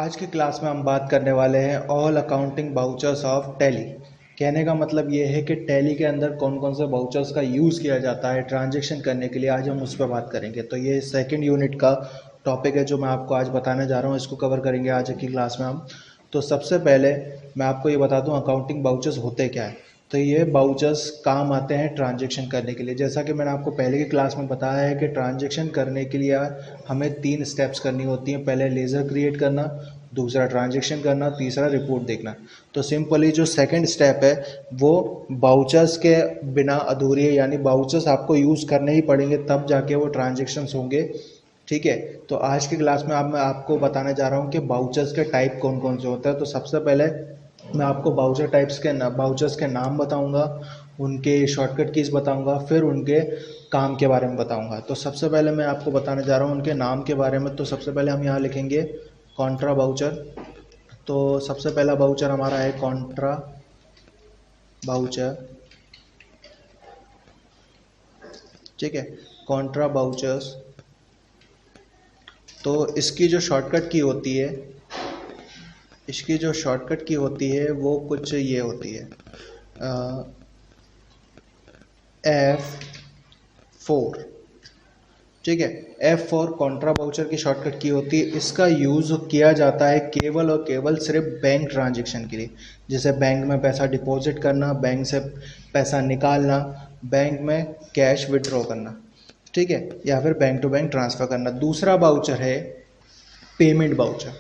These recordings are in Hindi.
आज की क्लास में हम बात करने वाले हैं all accounting vouchers of tally. कहने का मतलब ये है कि टैली के अंदर कौन कौन से बाउचर्स का यूज़ किया जाता है ट्रांजैक्शन करने के लिए। आज हम उस पर बात करेंगे। तो ये सेकंड यूनिट का टॉपिक है जो मैं आपको आज बताने जा रहा हूँ। इसको कवर करेंगे आज की क्लास में हम। तो सबसे पहले मैं आपको ये बता दूँ अकाउंटिंग बाउचर्स होते क्या है। तो ये बाउचर्स काम आते हैं ट्रांजैक्शन करने के लिए। जैसा कि मैंने आपको पहले की क्लास में बताया है कि ट्रांजैक्शन करने के लिए हमें 3 स्टेप्स करनी होती हैं। पहले लेज़र क्रिएट करना, दूसरा ट्रांजैक्शन करना, तीसरा रिपोर्ट देखना। तो सिंपली जो सेकंड स्टेप है वो बाउचर्स के बिना अधूरी है, यानी बाउचर्स आपको यूज़ करने ही पड़ेंगे तब जाके वो ट्रांजैक्शंस होंगे। ठीक है। तो आज की क्लास में मैं आपको बताने जा रहा हूँ कि बाउचर्स के टाइप कौन कौन से होते हैं। तो सबसे पहले मैं आपको बाउचर्स के नाम बताऊंगा, उनके शॉर्टकट कीज़ बताऊंगा, फिर उनके काम के बारे में बताऊंगा। तो सबसे पहले मैं आपको बताने जा रहा हूँ उनके नाम के बारे में। तो सबसे पहले हम यहाँ लिखेंगे कॉन्ट्रा बाउचर। तो सबसे पहला बाउचर हमारा है कॉन्ट्रा बाउचर। ठीक है, कॉन्ट्रा बाउचर्स। तो इसकी जो शॉर्टकट की होती है वो कुछ ये होती है F4। ठीक है, F4 कॉन्ट्रा बाउचर की शॉर्टकट की होती है। इसका यूज़ किया जाता है केवल और केवल सिर्फ बैंक ट्रांजैक्शन के लिए, जैसे बैंक में पैसा डिपॉजिट करना, बैंक से पैसा निकालना, बैंक में कैश विड्रॉ करना, ठीक है, या फिर बैंक टू बैंक ट्रांसफ़र करना। दूसरा बाउचर है पेमेंट बाउचर।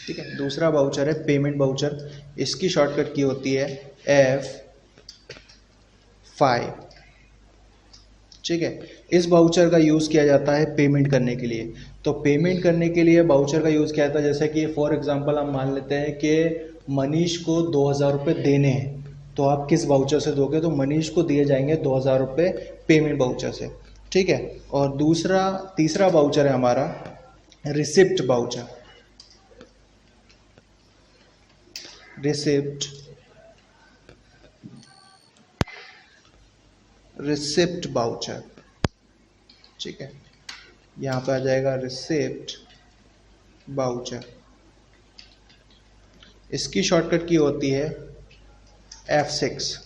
ठीक है, दूसरा बाउचर है पेमेंट बाउचर। इसकी शॉर्टकट की होती है F5। ठीक है, इस बाउचर का यूज़ किया जाता है पेमेंट करने के लिए। तो पेमेंट करने के लिए बाउचर का यूज़ किया जाता है, जैसे कि फॉर एग्जांपल हम मान लेते हैं कि मनीष को 2000 रुपये देने हैं। तो आप किस बाउचर से दोगे? तो मनीष को दिए जाएंगे 2000 रुपये पेमेंट बाउचर से। ठीक है, और तीसरा बाउचर है हमारा रिसिप्ट बाउचर। Receipt voucher. ठीक है, यहाँ पे आ जाएगा रिसिप्ट बाउचर। इसकी शॉर्टकट की होती है F6।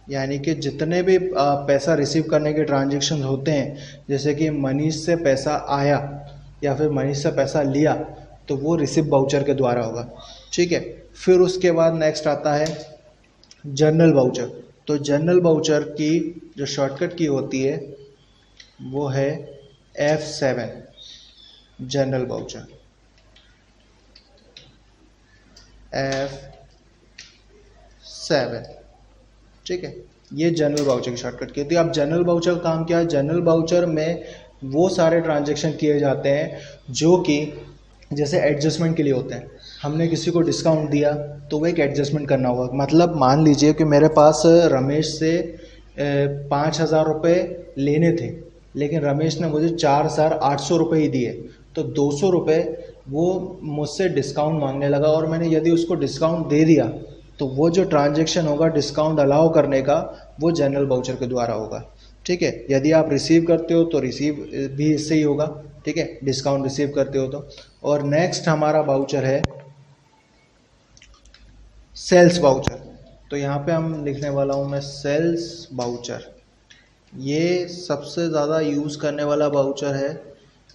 यानी कि जितने भी पैसा रिसीव करने के ट्रांजैक्शन होते हैं, जैसे कि मनीष से पैसा आया या फिर मनीष से पैसा लिया, तो वो रिसिप्ट बाउचर के द्वारा होगा। ठीक है, फिर उसके बाद नेक्स्ट आता है जर्नल बाउचर। तो जर्नल बाउचर की जो शॉर्टकट की होती है वो है F7 जर्नल बाउचर। F7। ठीक है, ये जनरल बाउचर की शॉर्टकट की होती है। अब जनरल बाउचर का काम क्या है? जनरल बाउचर में वो सारे ट्रांजैक्शन किए जाते हैं जो कि जैसे एडजस्टमेंट के लिए होते हैं। हमने किसी को डिस्काउंट दिया तो वो एक एडजस्टमेंट करना होगा। मतलब मान लीजिए कि मेरे पास रमेश से 5000 रुपये लेने थे, लेकिन रमेश ने मुझे 4800 रुपये ही दिए। तो 200 रुपये वो मुझसे डिस्काउंट मांगने लगा, और मैंने यदि उसको डिस्काउंट दे दिया तो वो जो ट्रांजैक्शन होगा डिस्काउंट अलाउ करने का, वो जनरल बाउचर के द्वारा होगा। ठीक है, यदि आप रिसीव करते हो तो रिसीव भी इससे ही होगा। ठीक है, डिस्काउंट रिसीव करते हो तो। और नेक्स्ट हमारा बाउचर है सेल्स बाउचर। तो यहाँ पे हम लिखने वाला हूँ मैं सेल्स बाउचर। ये सबसे ज़्यादा यूज़ करने वाला बाउचर है,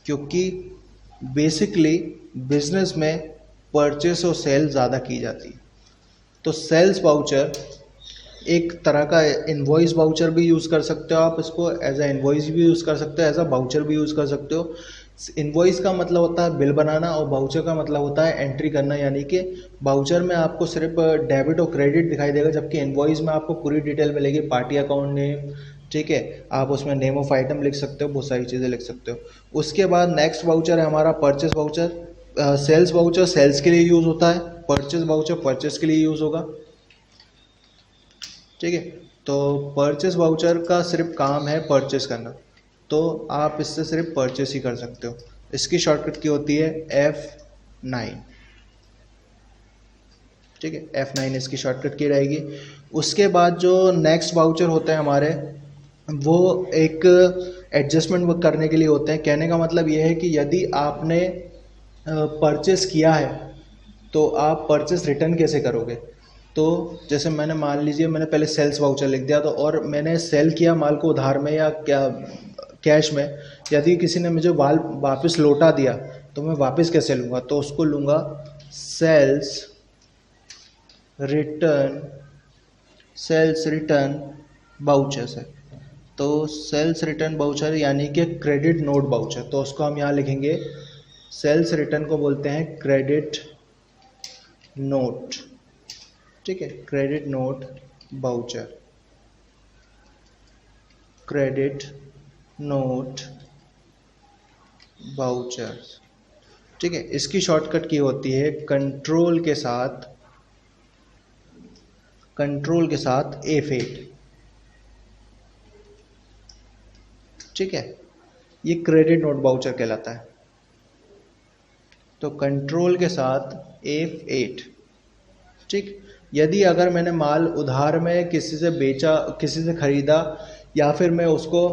क्योंकि बेसिकली बिजनेस में परचेस और सेल ज़्यादा की जाती है। तो सेल्स बाउचर एक तरह का इनवॉइस बाउचर भी यूज़ कर सकते हो आप। इसको एज ए इनवॉइस भी यूज़ कर सकते हो, एज अ बाउचर भी यूज़ कर सकते हो। इनवॉइस का मतलब होता है बिल बनाना, और बाउचर का मतलब होता है एंट्री करना। यानी कि बाउचर में आपको सिर्फ डेबिट और क्रेडिट दिखाई देगा, जबकि इनवॉइस में आपको पूरी डिटेल मिलेगी, पार्टी अकाउंट नेम। ठीक है, आप उसमें नेम ऑफ आइटम लिख सकते हो, बहुत सारी चीज़ें लिख सकते हो। उसके बाद नेक्स्ट बाउचर है हमारा purchase voucher. Sales voucher sales के लिए यूज़ होता है, परचेस बाउचर परचेस के लिए यूज़ होगा। ठीक है, तो परचेस बाउचर का सिर्फ काम है परचेस करना, तो आप इससे सिर्फ परचेस ही कर सकते हो। इसकी शॉर्टकट की होती है F9। ठीक है, F9 इसकी शॉर्टकट की रहेगी। उसके बाद जो नेक्स्ट बाउचर होते हैं हमारे, वो एक एडजस्टमेंट करने के लिए होते हैं। कहने का मतलब ये है कि यदि आपने परचेस किया है तो आप परचेस रिटर्न कैसे करोगे। तो जैसे मैंने मान लीजिए मैंने पहले सेल्स वाउचर लिख दिया तो, और मैंने सेल किया माल को उधार में या क्या कैश में, यदि किसी ने मुझे माल वापस लौटा दिया तो मैं वापस कैसे लूँगा, तो उसको लूँगा सेल्स रिटर्न बाउचर से। तो सेल्स रिटर्न बाउचर यानी कि क्रेडिट नोट बाउचर, तो उसको हम यहाँ लिखेंगे सेल्स रिटर्न को बोलते हैं क्रेडिट नोट, ठीक है, credit note voucher, credit note voucher, ठीक है। इसकी शॉर्टकट की होती है कंट्रोल के साथ F8, ठीक है। ये क्रेडिट नोट बाउचर कहलाता है। तो कंट्रोल के साथ F8, ठीक। यदि अगर मैंने माल उधार में किसी से बेचा, किसी से खरीदा, या फिर मैं उसको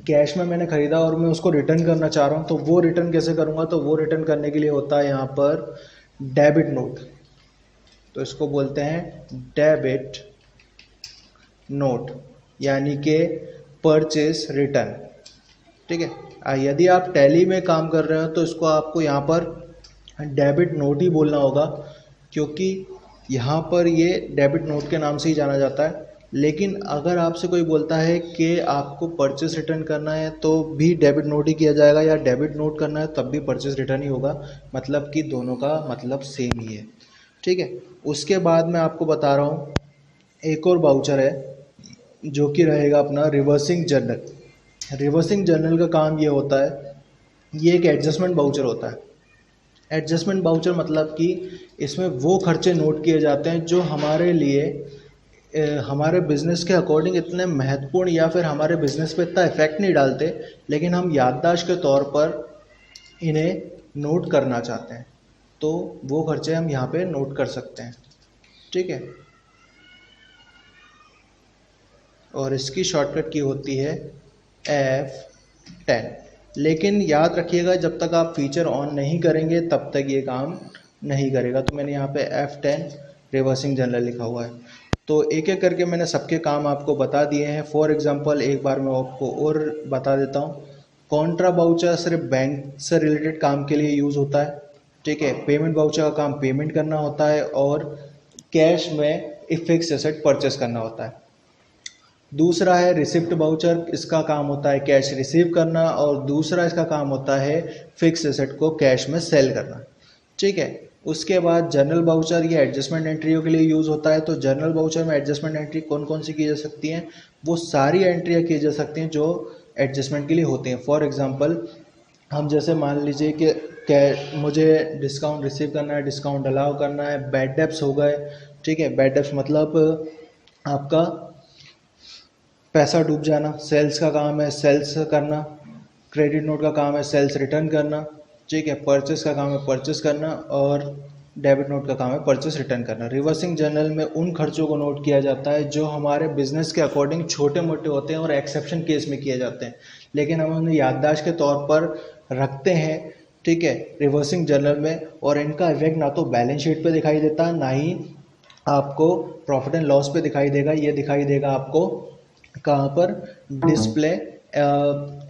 कैश में मैंने खरीदा और मैं उसको रिटर्न करना चाह रहा हूँ, तो वो रिटर्न कैसे करूँगा, तो वो रिटर्न करने के लिए होता है यहाँ पर डेबिट नोट। तो इसको बोलते हैं डेबिट नोट यानी कि परचेस रिटर्न, ठीक है। यदि आप टैली में काम कर रहे हो तो इसको आपको यहाँ पर डेबिट नोट ही बोलना होगा, क्योंकि यहाँ पर ये डेबिट नोट के नाम से ही जाना जाता है। लेकिन अगर आपसे कोई बोलता है कि आपको परचेस रिटर्न करना है तो भी डेबिट नोट ही किया जाएगा, या डेबिट नोट करना है तब भी परचेस रिटर्न ही होगा, मतलब कि दोनों का मतलब सेम ही है, ठीक है। उसके बाद मैं आपको बता रहा हूँ एक और बाउचर है जो कि रहेगा अपना रिवर्सिंग जर्नल। रिवर्सिंग जर्नल का काम ये होता है, ये एक एडजस्टमेंट बाउचर होता है। एडजस्टमेंट बाउचर मतलब कि इसमें वो खर्चे नोट किए जाते हैं जो हमारे लिए हमारे बिज़नेस के अकॉर्डिंग इतने महत्वपूर्ण या फिर हमारे बिज़नेस पे इतना इफेक्ट नहीं डालते, लेकिन हम याददाश्त के तौर पर इन्हें नोट करना चाहते हैं, तो वो खर्चे हम यहाँ पे नोट कर सकते हैं, ठीक है। और इसकी शॉर्टकट की होती है F10। लेकिन याद रखिएगा जब तक आप फीचर ऑन नहीं करेंगे तब तक ये काम नहीं करेगा। तो मैंने यहाँ पे F10 रिवर्सिंग जर्नल लिखा हुआ है। तो एक एक करके मैंने सबके काम आपको बता दिए हैं। फॉर एग्जांपल एक बार मैं आपको और बता देता हूँ। कॉन्ट्रा बाउचर सिर्फ बैंक से रिलेटेड काम के लिए यूज़ होता है, ठीक है। पेमेंट बाउचर का काम पेमेंट करना होता है, और कैश में फिक्स एसेट परचेस करना होता है। दूसरा है रिसिप्ट बाउचर, इसका काम होता है कैश रिसीव करना, और दूसरा इसका काम होता है फिक्स एसेट को कैश में सेल करना, ठीक है। उसके बाद जनरल बाउचर, ये एडजस्टमेंट एंट्रियों के लिए यूज़ होता है। तो जनरल बाउचर में एडजस्टमेंट एंट्री कौन कौन सी की जा सकती हैं, वो सारी एंट्रियाँ की जा सकती हैं जो एडजस्टमेंट के लिए होती हैं। फॉर एग्जांपल हम जैसे मान लीजिए कि मुझे डिस्काउंट रिसीव करना है, डिस्काउंट अलाउ करना है, बैड डेब्ट्स हो गए, ठीक है। बैड डेब्ट्स मतलब आपका पैसा डूब जाना, सेल्स का काम है सेल्स करना, क्रेडिट नोट का काम है सेल्स रिटर्न करना, ठीक है। परचेस का काम है परचेस करना, और डेबिट नोट का काम है परचेस रिटर्न करना। रिवर्सिंग जर्नल में उन खर्चों को नोट किया जाता है जो हमारे बिजनेस के अकॉर्डिंग छोटे मोटे होते हैं और एक्सेप्शन केस में किए जाते हैं, लेकिन हम उन्हें याददाश्त के तौर पर रखते हैं, ठीक है, रिवर्सिंग जर्नल में। और इनका इफेक्ट ना तो बैलेंस शीट पे दिखाई देता, ना ही आपको प्रॉफिट एंड लॉस पे दिखाई देगा। ये दिखाई देगा आपको कहाँ पर, डिस्प्ले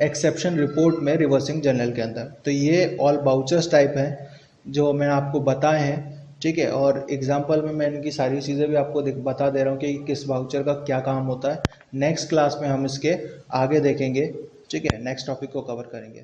एक्सेप्शन रिपोर्ट में रिवर्सिंग जर्नल के अंदर। तो ये ऑल बाउचर्स टाइप हैं जो मैंने आपको बताए हैं, ठीक है। और एग्जांपल में मैं इनकी सारी चीज़ें भी आपको बता दे रहा हूँ कि किस बाउचर का क्या काम होता है। नेक्स्ट क्लास में हम इसके आगे देखेंगे, ठीक है, नेक्स्ट टॉपिक को कवर करेंगे।